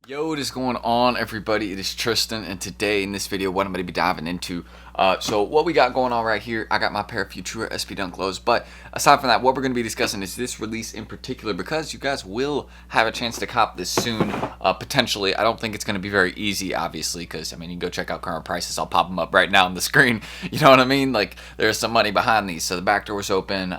Yo, what is going on, everybody? It is Tristan, and today in this video, what I'm going to be diving into. So what we got going on right here, I got my pair of Futura SP Dunk Lows, but aside from that, what we're going to be discussing is this release in particular, because you guys will have a chance to cop this soon, potentially. I don't think it's going to be very easy, obviously, because, I mean, you can go check out current prices. I'll pop them up right now on the screen. You know what I mean? Like, there's some money behind these, so the back door's open.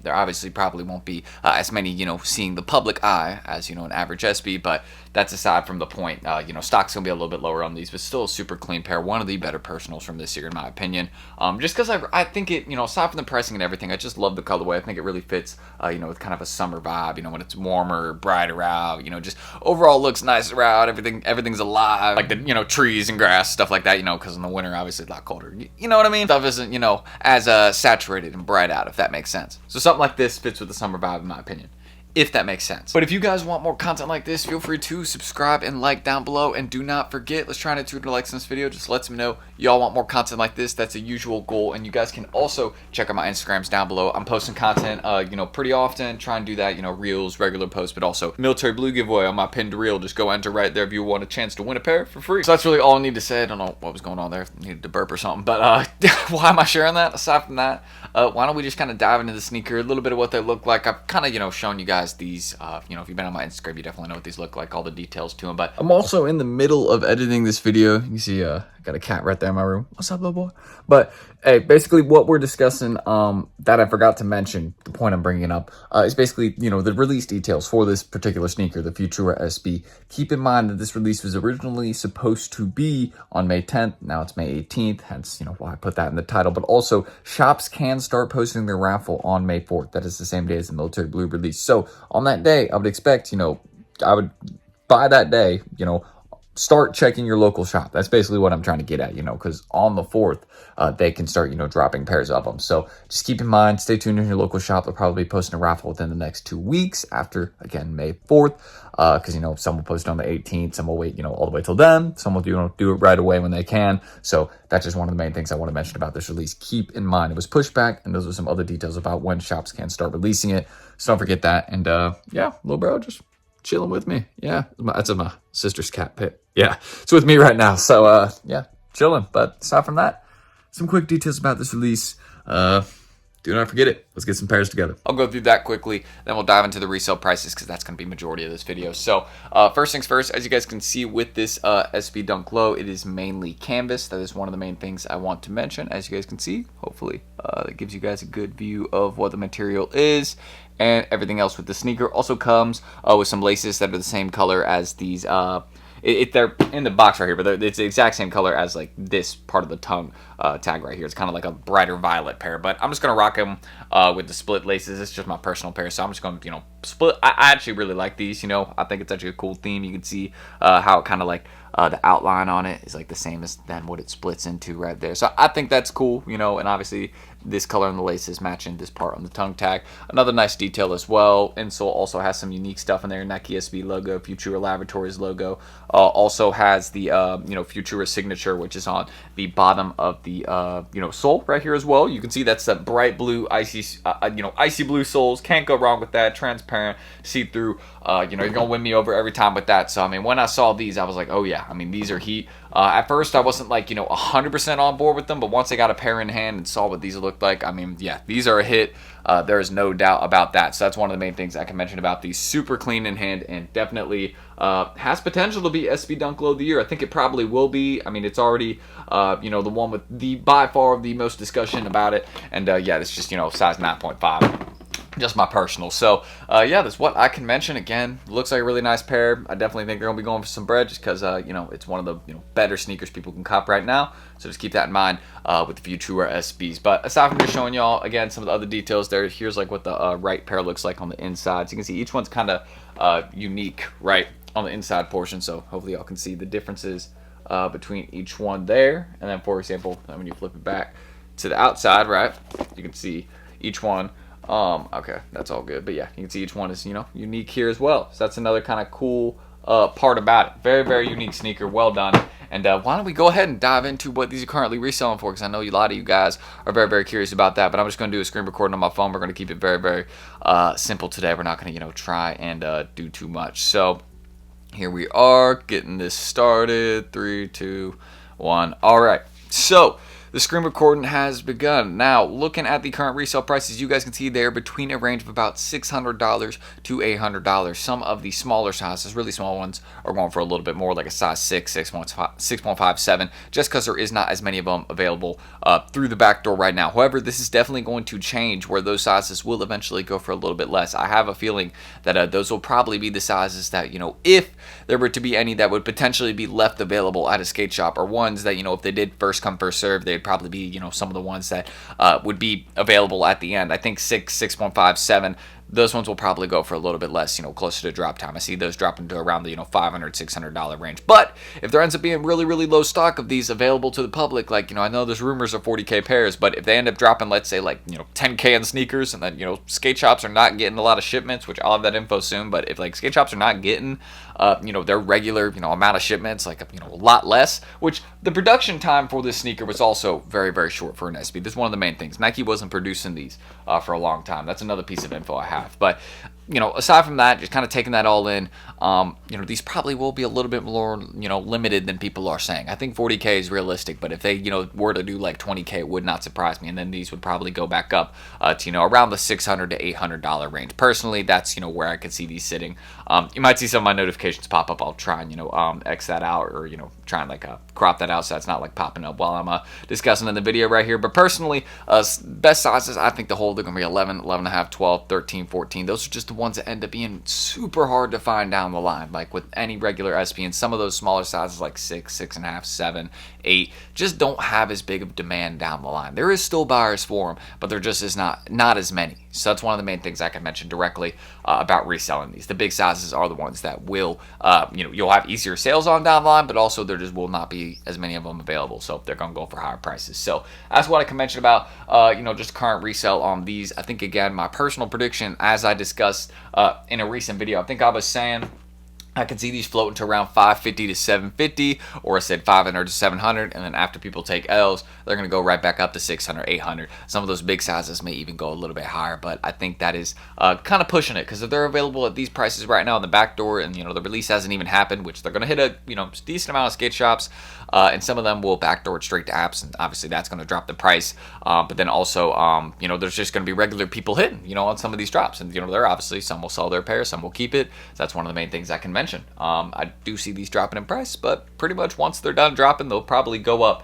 There obviously probably won't be as many, seeing the public eye as, an average SB, but that's aside from the point. Stock's going to be a little bit lower on these, but still a super clean pair. One of the better personals from this year, in my opinion. Just because I think it, aside from the pricing and everything, I just love the colorway. I think it really fits, with kind of a summer vibe, when it's warmer, brighter out, just overall looks nicer out. Everything's alive. Like the, trees and grass, stuff like that, because in the winter, obviously, a lot colder. You know what I mean? Stuff isn't, as saturated and bright out, if that makes sense. So something like this fits with the summer vibe, in my opinion, if that makes sense. But if you guys want more content like this, feel free to subscribe and like down below. And do not forget, let's try to 200 likes in this video. Just lets me know y'all want more content like this. That's a usual goal. And you guys can also check out my Instagrams down below. I'm posting content, pretty often. Try and do that, reels, regular posts, but also military blue giveaway on my pinned reel. Just go enter right there if you want a chance to win a pair for free. So that's really all I need to say. I don't know what was going on there. Needed to burp or something. But why am I sharing that? Aside from that, why don't we just kind of dive into the sneaker, a little bit of what they look like. I've kind of, shown you guys these, if you've been on my Instagram, you definitely know what these look like, all the details to them. But I'm also in the middle of editing this video. You see, I got a cat right there in my room. What's up, little boy? But hey, basically what we're discussing, that I forgot to mention, the point I'm bringing up, is basically, the release details for this particular sneaker, the Futura SB. Keep in mind that this release was originally supposed to be on May 10th. Now it's May 18th, hence, why I put that in the title. But also, shops can start posting their raffle on May 4th. That is the same day as the military blue release. So on that day, I would expect, I would, by that day, start checking your local shop. That's basically what I'm trying to get at, because on the 4th, they can start, dropping pairs of them. So just keep in mind, stay tuned in your local shop. They'll probably be posting a raffle within the next 2 weeks after, again, May 4th, because, some will post it on the 18th, some will wait, all the way till then. Some will do it right away when they can. So that's just one of the main things I want to mention about this release. Keep in mind, it was pushed back, and those are some other details about when shops can start releasing it. So don't forget that. And yeah, little bro, just chilling with me. Yeah, that's my sister's cat pit. Yeah, it's with me right now. So yeah, chilling. But aside from that, some quick details about this release. Do not forget it. Let's get some pairs together. I'll go through that quickly, then we'll dive into the resale prices, because that's going to be majority of this video. So first things first, as you guys can see with this SB Dunk Low, it is mainly canvas. That is one of the main things I want to mention. As you guys can see, hopefully that gives you guys a good view of what the material is. And everything else with the sneaker also comes with some laces that are the same color as these. They're in the box right here, but it's the exact same color as like this part of the tongue tag right here. It's kind of like a brighter violet pair, but I'm just gonna rock them with the split laces. It's just my personal pair, so I'm just gonna split. I actually really like these. I think it's actually a cool theme. You can see how it kind of like the outline on it is like the same as then what it splits into right there. So I think that's cool. And obviously this color on the laces matching this part on the tongue tag. Another nice detail as well. Insole also has some unique stuff in there. Nike SB logo, Futura Laboratories logo. Also has the Futura signature, which is on the bottom of the sole right here as well. You can see that's that bright blue, icy blue soles. Can't go wrong with that. Transparent, see-through. You're gonna win me over every time with that. So I mean, when I saw these, I was like, oh yeah. I mean, these are heat. At first, I wasn't like 100% on board with them, but once I got a pair in hand and saw what these looked like, I mean, yeah, these are a hit. There is no doubt about that. So that's one of the main things I can mention about these. Super clean in hand, and definitely has potential to be SB Dunk Low of the year. I think it probably will be. I mean, it's already the one with the by far the most discussion about it. And yeah, it's just size 9.5. Just my personal. So yeah, that's what I can mention. Again, looks like a really nice pair. I definitely think they're gonna be going for some bread, just because it's one of the better sneakers people can cop right now. So just keep that in mind with the Futura SBs. But aside from just showing y'all again some of the other details there, here's like what the right pair looks like on the inside. So you can see each one's kind of unique right on the inside portion. So hopefully y'all can see the differences between each one there. And then for example, when you flip it back to the outside, right, you can see each one. Okay, that's all good. But yeah, you can see each one is, unique here as well. So that's another kind of cool part about it. Very, very unique sneaker. Well done. And why don't we go ahead and dive into what these are currently reselling for, because I know a lot of you guys are very, very curious about that. But I'm just going to do a screen recording on my phone. We're going to keep it very, very simple today. We're not going to, try and do too much. So Here we are getting this started. 3, 2, 1. All right. So the screen recording has begun. Now, looking at the current resale prices, you guys can see they're between a range of about $600 to $800. Some of the smaller sizes, really small ones, are going for a little bit more, like a size 6, 6.5, 7, just because there is not as many of them available through the back door right now. However, this is definitely going to change where those sizes will eventually go for a little bit less. I have a feeling that those will probably be the sizes that, if there were to be any that would potentially be left available at a skate shop, or ones that, if they did first come, first serve, they'd probably be, some of the ones that would be available at the end. I think 6, 6.5, 7, those ones will probably go for a little bit less, closer to drop time. I see those dropping to around the, $500, $600 range. But if there ends up being really, really low stock of these available to the public, like, I know there's rumors of 40K pairs, but if they end up dropping, let's say, like, 10K in sneakers, and then, skate shops are not getting a lot of shipments, which I'll have that info soon, but if, like, skate shops are not getting, their regular, amount of shipments, like, a lot less, which the production time for this sneaker was also very, very short for an SB. This is one of the main things. Nike wasn't producing these for a long time. That's another piece of info I have. But aside from that, just kind of taking that all in, these probably will be a little bit more, limited than people are saying. I think 40K is realistic, but if they, were to do like 20K, it would not surprise me. And then these would probably go back up to, around the $600 to $800 range. Personally, that's, where I could see these sitting. You might see some of my notifications pop up. I'll try and, X that out, or, try and like crop that out so that's not like popping up while I'm discussing in the video right here. But personally, best sizes, I think the whole, they're going to be 11, 11.5, 12, 13, 14. Those are just the ones that end up being super hard to find down the line, like with any regular SP. And some of those smaller sizes like 6, 6.5, 7, 8 just don't have as big of demand down the line. There is still buyers for them, but there just is not as many. So that's one of the main things I can mention directly about reselling these. The big sizes are the ones that will, you'll have easier sales on down the line, but also there just will not be as many of them available. So they're going to go for higher prices. So that's what I can mention about, just current resale on these. I think, again, my personal prediction, as I discussed in a recent video, I think I was saying I can see these floating to around 550 to 750, or I said 500 to 700, and then after people take L's, they're going to go right back up to 600, 800. Some of those big sizes may even go a little bit higher, but I think that is kind of pushing it, because if they're available at these prices right now in the back door, and the release hasn't even happened, which they're going to hit a decent amount of skate shops, and some of them will backdoor it straight to apps, and obviously that's going to drop the price. But then also, there's just going to be regular people hitting, on some of these drops, and they're obviously, some will sell their pair, some will keep it. So that's one of the main things I can mention. I do see these dropping in price, but pretty much once they're done dropping, they'll probably go up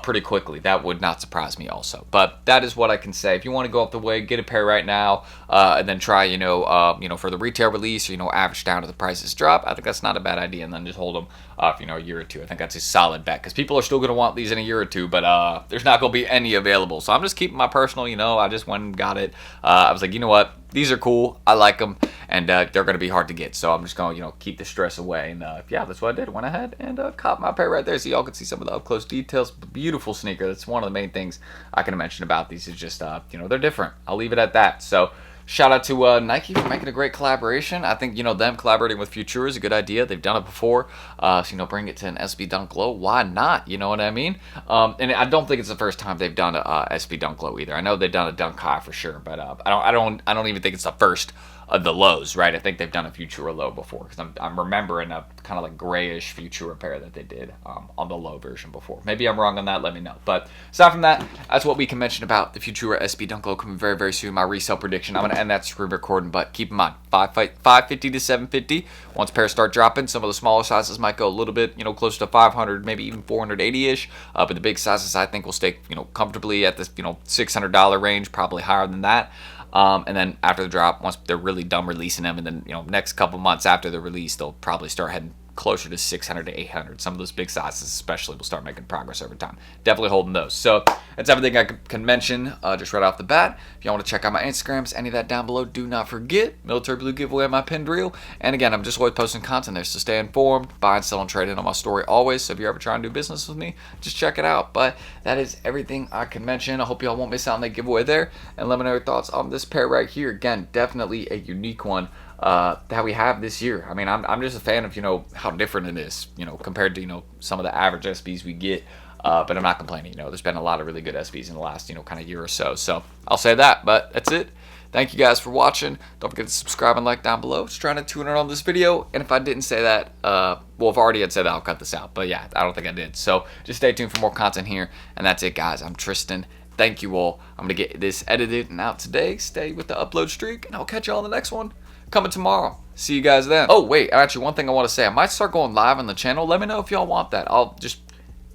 pretty quickly. That would not surprise me also. But that is what I can say. If you want to go up the way, get a pair right now, and then try, for the retail release, or, average down to the prices drop. I think that's not a bad idea, and then just hold them for, a year or two. I think that's a solid bet, because people are still going to want these in a year or two, but there's not going to be any available. So I'm just keeping my personal, I just went and got it. I was like, you know what? These are cool. I like them, and they're going to be hard to get. So I'm just going to, keep the stress away. And yeah, that's what I did. Went ahead and caught my pair right there, so y'all can see some of the up close details. Beautiful sneaker. That's one of the main things I can mention about these. Is just they're different. I'll leave it at that. So shout out to Nike for making a great collaboration. I think them collaborating with Futura is a good idea. They've done it before. So bring it to an SB Dunk Low. Why not? You know what I mean? And I don't think it's the first time they've done a SB Dunk Low either. I know they've done a Dunk High for sure, but I don't even think it's the first of the lows, right? I think they've done a Futura low before, because I'm remembering a kind of like grayish Futura pair that they did on the low version before. Maybe I'm wrong on that, let me know. But aside from that, that's what we can mention about the Futura SB Dunk Low coming very, very soon. My resale prediction. I'm going to end that screen recording, but keep in mind, 550 to 750. Once pairs start dropping, some of the smaller sizes might go a little bit, closer to 500, maybe even 480-ish. But the big sizes, I think, will stay, comfortably at this, $600 range, probably higher than that. And then after the drop, once they're really done releasing them, and then next couple months after the release, they'll probably start heading closer to 600 to 800. Some of those big sizes especially will start making progress over time. Definitely holding those. So that's everything I can mention just right off the bat. If you want to check out my Instagrams, any of that down below, do not forget. Military Blue giveaway on my pinned reel. And again, I'm just always posting content there, so stay informed. Buy and sell and trade in on my story always. So if you're ever trying to do business with me, just check it out. But that is everything I can mention. I hope y'all won't miss out on that giveaway there. And let me know your thoughts on this pair right here. Again, definitely a unique one that we have this year. I mean, I'm just a fan of, how different it is, compared to, some of the average SBs we get. but I'm not complaining. You know, there's been a lot of really good SBs in the last, you know, kind of year or so. So I'll say that, but that's it. Thank you guys for watching. Don't forget to subscribe and like down below. Just trying to tune in on this video. And if I didn't say that, well, if I already had said that, I'll cut this out. But yeah, I don't think I did. So just stay tuned for more content here. And that's it, guys. I'm Tristan. Thank you all. I'm going to get this edited and out today. Stay with the upload streak. And I'll catch y'all in the next one. Coming tomorrow. See you guys then. Oh, wait. Actually, one thing I want to say. I might start going live on the channel. Let me know if y'all want that. I'll just...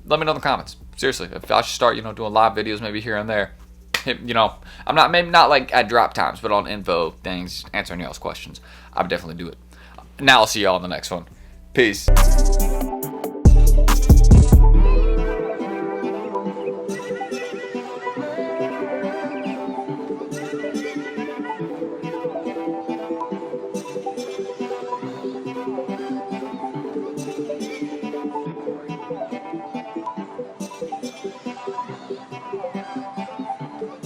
let me know in the comments. Seriously. If I should start, you know, doing live videos maybe here and there. You know, I'm not, maybe not like at drop times, but on info things, answering y'all's questions. I would definitely do it. Now I'll see y'all in the next one. Peace.